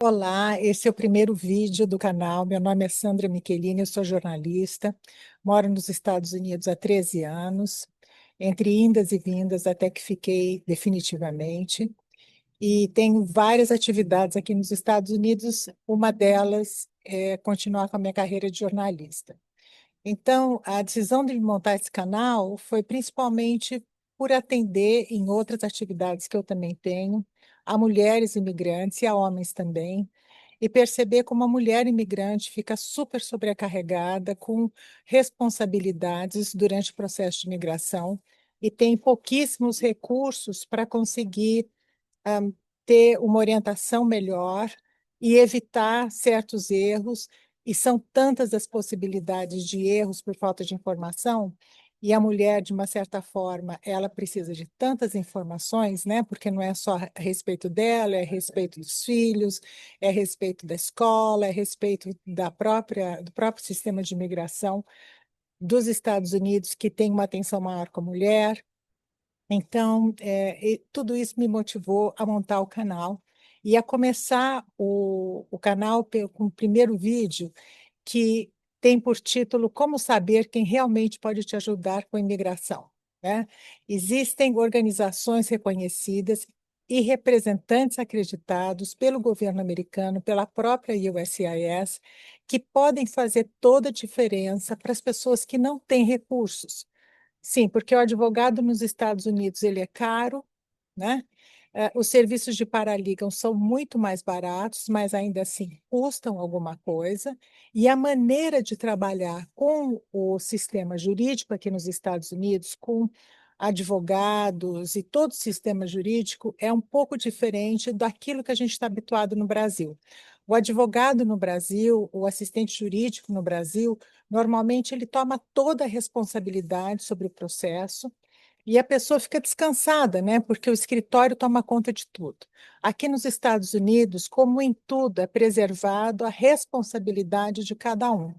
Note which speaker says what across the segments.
Speaker 1: Olá, esse é o primeiro vídeo do canal. Meu nome é Sandra Michelini, eu sou jornalista, moro nos Estados Unidos há 13 anos, entre indas e vindas até que fiquei definitivamente, e tenho várias atividades aqui nos Estados Unidos, uma delas é continuar com a minha carreira de jornalista. Então, a decisão de montar esse canal foi principalmente por atender em outras atividades que eu também tenho, a mulheres imigrantes e a homens também, e perceber como a mulher imigrante fica super sobrecarregada com responsabilidades durante o processo de imigração e tem pouquíssimos recursos para conseguir ter uma orientação melhor e evitar certos erros, e são tantas as possibilidades de erros por falta de informação, e a mulher, de uma certa forma, ela precisa de tantas informações, né? Porque não é só a respeito dela, é a respeito dos filhos, é a respeito da escola, é a respeito do próprio sistema de imigração dos Estados Unidos, que tem uma atenção maior com a mulher. Então, tudo isso me motivou a montar o canal e a começar o canal com o primeiro vídeo, que tem por título Como Saber Quem Realmente Pode Te Ajudar com a Imigração, né? Existem organizações reconhecidas e representantes acreditados pelo governo americano, pela própria USCIS, que podem fazer toda a diferença para as pessoas que não têm recursos. Sim, porque o advogado nos Estados Unidos ele é caro, né? Os serviços de paralegal são muito mais baratos, mas ainda assim custam alguma coisa. E a maneira de trabalhar com o sistema jurídico aqui nos Estados Unidos, com advogados e todo o sistema jurídico, é um pouco diferente daquilo que a gente está habituado no Brasil. O advogado no Brasil, o assistente jurídico no Brasil, normalmente ele toma toda a responsabilidade sobre o processo e a pessoa fica descansada, né? Porque o escritório toma conta de tudo. Aqui nos Estados Unidos, como em tudo, é preservado a responsabilidade de cada um.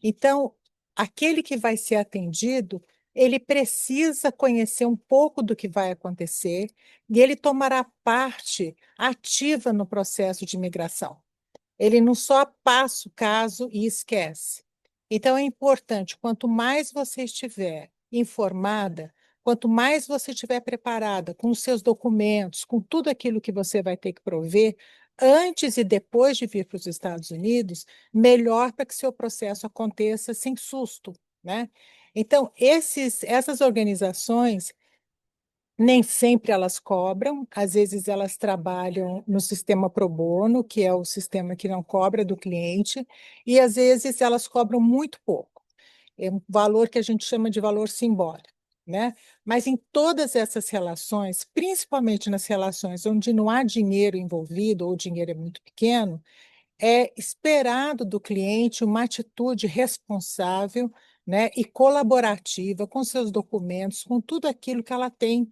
Speaker 1: Então, aquele que vai ser atendido, ele precisa conhecer um pouco do que vai acontecer e ele tomará parte ativa no processo de imigração. Ele não só passa o caso e esquece. Então, é importante, quanto mais você estiver informada, quanto mais você estiver preparada com os seus documentos, com tudo aquilo que você vai ter que prover, antes e depois de vir para os Estados Unidos, melhor para que seu processo aconteça sem susto, né? Então, essas organizações nem sempre elas cobram, às vezes elas trabalham no sistema pro bono, que é o sistema que não cobra do cliente, e às vezes elas cobram muito pouco. É um valor que a gente chama de valor simbólico, né? Mas em todas essas relações, principalmente nas relações onde não há dinheiro envolvido ou o dinheiro é muito pequeno, é esperado do cliente uma atitude responsável, né, e colaborativa com seus documentos, com tudo aquilo que ela tem,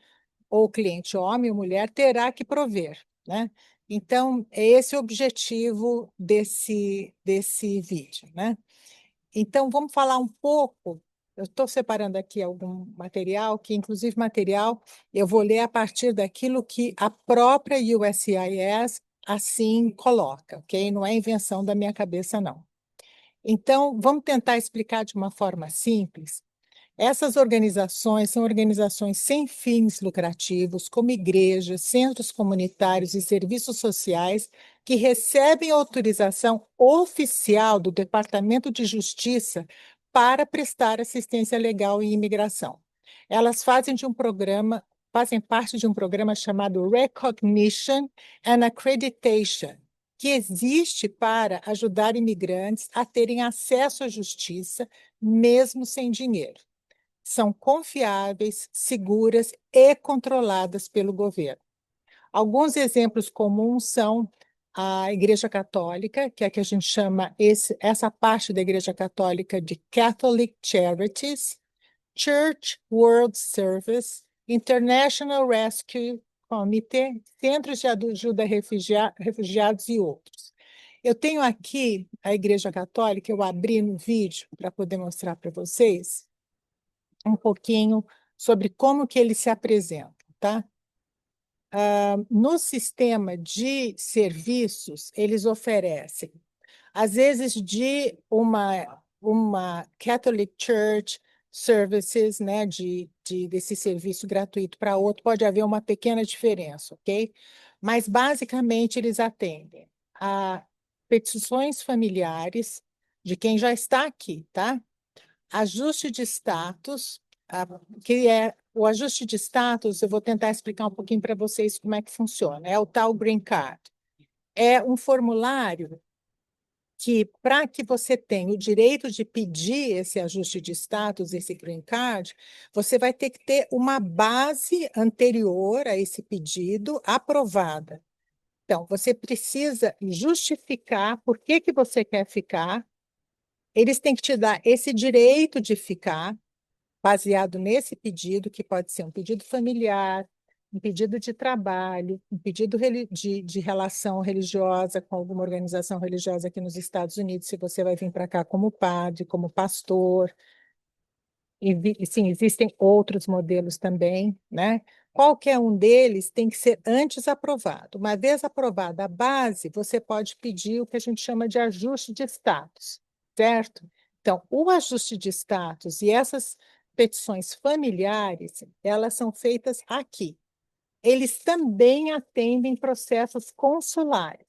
Speaker 1: ou o cliente, homem ou mulher, terá que prover, né? Então, é esse o objetivo desse vídeo, né? Então, vamos falar um pouco. Eu estou separando aqui algum material, que inclusive material eu vou ler a partir daquilo que a própria USCIS assim coloca, ok? Não é invenção da minha cabeça, não. Então, vamos tentar explicar de uma forma simples. Essas organizações são organizações sem fins lucrativos, como igrejas, centros comunitários e serviços sociais, que recebem autorização oficial do Departamento de Justiça para prestar assistência legal em imigração. Elas fazem parte de um programa chamado Recognition and Accreditation, que existe para ajudar imigrantes a terem acesso à justiça, mesmo sem dinheiro. São confiáveis, seguras e controladas pelo governo. Alguns exemplos comuns são a Igreja Católica, que é a que a gente chama essa parte da Igreja Católica de Catholic Charities, Church World Service, International Rescue Committee, Centros de Ajuda a Refugiados e outros. Eu tenho aqui a Igreja Católica, eu abri no vídeo para poder mostrar para vocês um pouquinho sobre como que ele se apresenta, tá? no sistema de serviços, eles oferecem, às vezes, de uma Catholic Church Services, né, desse serviço gratuito para outro, pode haver uma pequena diferença, ok? Mas, basicamente, eles atendem a petições familiares de quem já está aqui, tá? Ajuste de status, que é o ajuste de status, eu vou tentar explicar um pouquinho para vocês como é que funciona. É o tal Green Card. É um formulário que, para que você tenha o direito de pedir esse ajuste de status, esse Green Card, você vai ter que ter uma base anterior a esse pedido aprovada. Então, você precisa justificar por que que você quer ficar. Eles têm que te dar esse direito de ficar, baseado nesse pedido, que pode ser um pedido familiar, um pedido de trabalho, um pedido de relação religiosa com alguma organização religiosa aqui nos Estados Unidos, se você vai vir para cá como padre, como pastor. E sim, existem outros modelos também, né? Qualquer um deles tem que ser antes aprovado. Uma vez aprovada a base, você pode pedir o que a gente chama de ajuste de status, certo? Então, o ajuste de status e essas petições familiares, elas são feitas aqui. Eles também atendem processos consulares,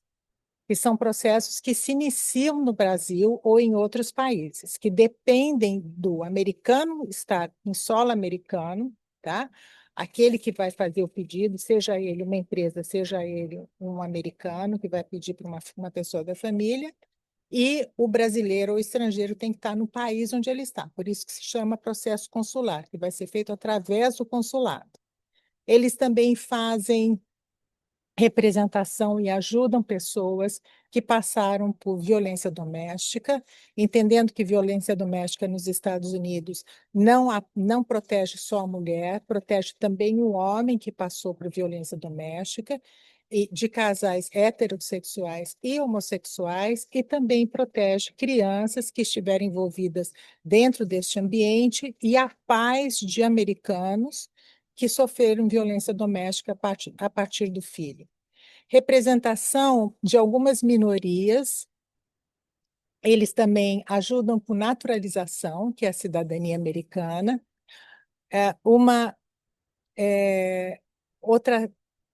Speaker 1: que são processos que se iniciam no Brasil ou em outros países, que dependem do americano estar em solo americano, tá? Aquele que vai fazer o pedido, seja ele uma empresa, seja ele um americano que vai pedir para uma pessoa da família, e o brasileiro ou estrangeiro tem que estar no país onde ele está. Por isso que se chama processo consular, que vai ser feito através do consulado. Eles também fazem representação e ajudam pessoas que passaram por violência doméstica, entendendo que violência doméstica nos Estados Unidos não protege só a mulher, protege também o homem que passou por violência doméstica, e de casais heterossexuais e homossexuais, e também protege crianças que estiverem envolvidas dentro deste ambiente e a pais de americanos que sofreram violência doméstica a partir do filho. Representação de algumas minorias, eles também ajudam com naturalização, que é a cidadania americana. Uma outra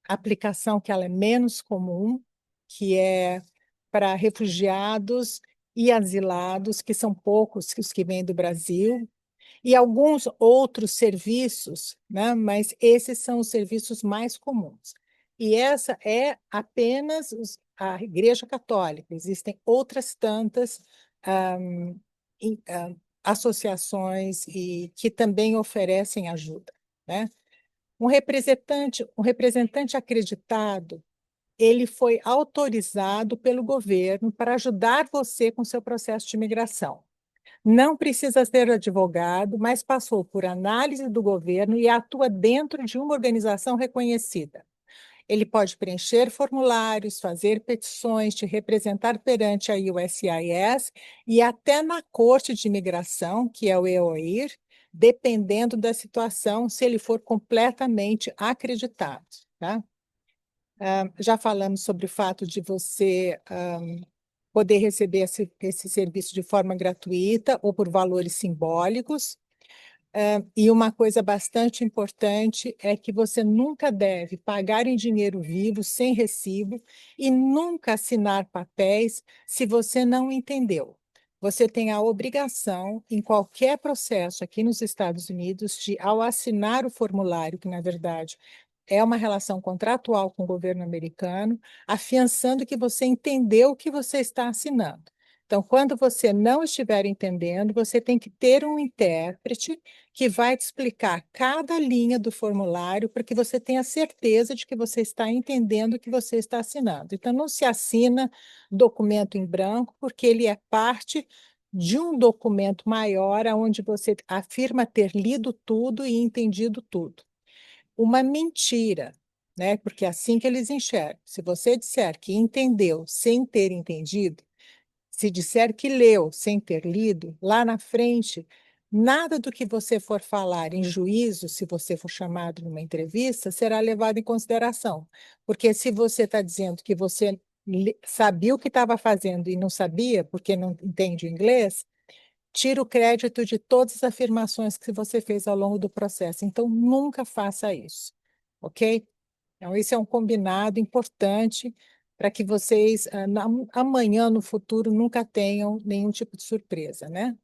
Speaker 1: aplicação que ela é menos comum, que é para refugiados e asilados, que são poucos os que vêm do Brasil, e alguns outros serviços, né? Mas esses são os serviços mais comuns. E essa é apenas a Igreja Católica. Existem outras tantas ahm, associações e que também oferecem ajuda, né? Um representante acreditado, ele foi autorizado pelo governo para ajudar você com seu processo de imigração. Não precisa ser advogado, mas passou por análise do governo e atua dentro de uma organização reconhecida. Ele pode preencher formulários, fazer petições, te representar perante a USCIS e até na Corte de Imigração, que é o EOIR, dependendo da situação, se ele for completamente acreditado, tá? Já falamos sobre o fato de você poder receber esse serviço de forma gratuita ou por valores simbólicos. E uma coisa bastante importante é que você nunca deve pagar em dinheiro vivo, sem recibo, e nunca assinar papéis se você não entendeu. Você tem a obrigação, em qualquer processo aqui nos Estados Unidos, de, ao assinar o formulário, que na verdade é uma relação contratual com o governo americano, afiançando que você entendeu o que você está assinando. Então, quando você não estiver entendendo, você tem que ter um intérprete que vai te explicar cada linha do formulário para que você tenha certeza de que você está entendendo o que você está assinando. Então, não se assina documento em branco, porque ele é parte de um documento maior, onde você afirma ter lido tudo e entendido tudo. Uma mentira, né? Porque é assim que eles enxergam. Se você disser que entendeu sem ter entendido, se disser que leu sem ter lido, lá na frente Nada do que você for falar em juízo, se você for chamado numa entrevista, será levado em consideração. Porque se você está dizendo que você sabia o que estava fazendo e não sabia, porque não entende o inglês, tira o crédito de todas as afirmações que você fez ao longo do processo. Então, nunca faça isso, ok? Então, esse é um combinado importante para que vocês, amanhã, no futuro, nunca tenham nenhum tipo de surpresa, né?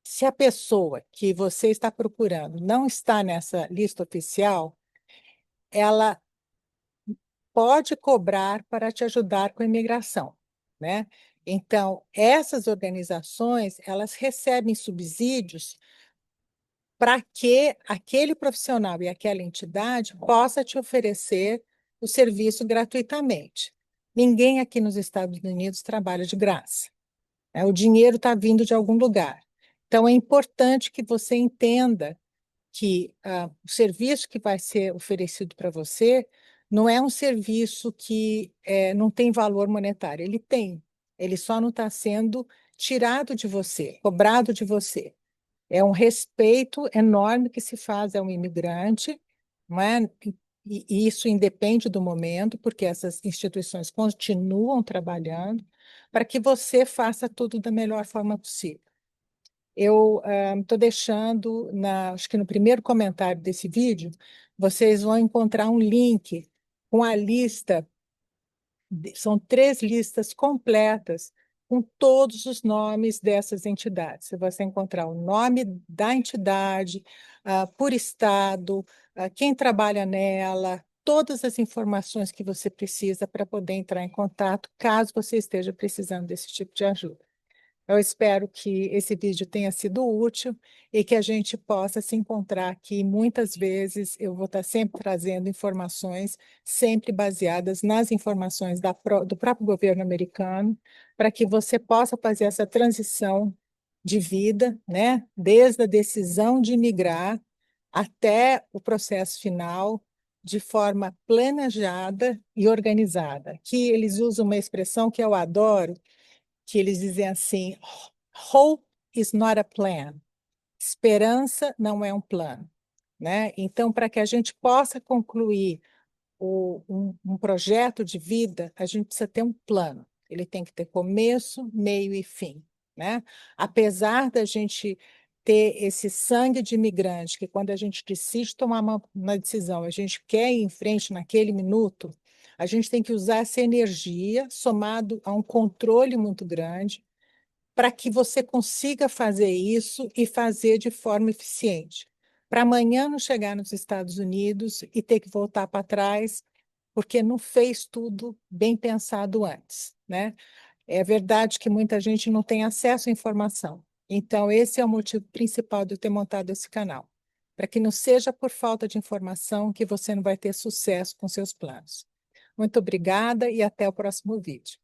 Speaker 1: Se a pessoa que você está procurando não está nessa lista oficial, ela pode cobrar para te ajudar com a imigração, né? Então, essas organizações, elas recebem subsídios para que aquele profissional e aquela entidade possa te oferecer o serviço gratuitamente. Ninguém aqui nos Estados Unidos trabalha de graça, né? O dinheiro está vindo de algum lugar. Então, é importante que você entenda que o serviço que vai ser oferecido para você não é um serviço que não tem valor monetário. Ele tem, ele só não está sendo tirado de você, cobrado de você. É um respeito enorme que se faz a um imigrante, não é? E isso independe do momento, porque essas instituições continuam trabalhando para que você faça tudo da melhor forma possível. Eu estou deixando, acho que no primeiro comentário desse vídeo, vocês vão encontrar um link com a lista, são 3 listas completas com todos os nomes dessas entidades. Você vai encontrar o nome da entidade, por estado, quem trabalha nela, todas as informações que você precisa para poder entrar em contato, caso você esteja precisando desse tipo de ajuda. Eu espero que esse vídeo tenha sido útil e que a gente possa se encontrar aqui. Muitas vezes eu vou estar sempre trazendo informações, sempre baseadas nas informações do próprio governo americano, para que você possa fazer essa transição de vida, né? Desde a decisão de migrar até o processo final, de forma planejada e organizada. Aqui eles usam uma expressão que eu adoro, que eles dizem assim: hope is not a plan. Esperança não é um plano, né? Então, para que a gente possa concluir um projeto de vida, a gente precisa ter um plano. Ele tem que ter começo, meio e fim, né? Apesar da gente ter esse sangue de imigrante, que quando a gente decide tomar uma decisão, a gente quer ir em frente naquele minuto, a gente tem que usar essa energia somado a um controle muito grande para que você consiga fazer isso e fazer de forma eficiente. Para amanhã não chegar nos Estados Unidos e ter que voltar para trás, porque não fez tudo bem pensado antes, né? É verdade que muita gente não tem acesso à informação. Então, esse é o motivo principal de eu ter montado esse canal, para que não seja por falta de informação que você não vai ter sucesso com seus planos. Muito obrigada e até o próximo vídeo.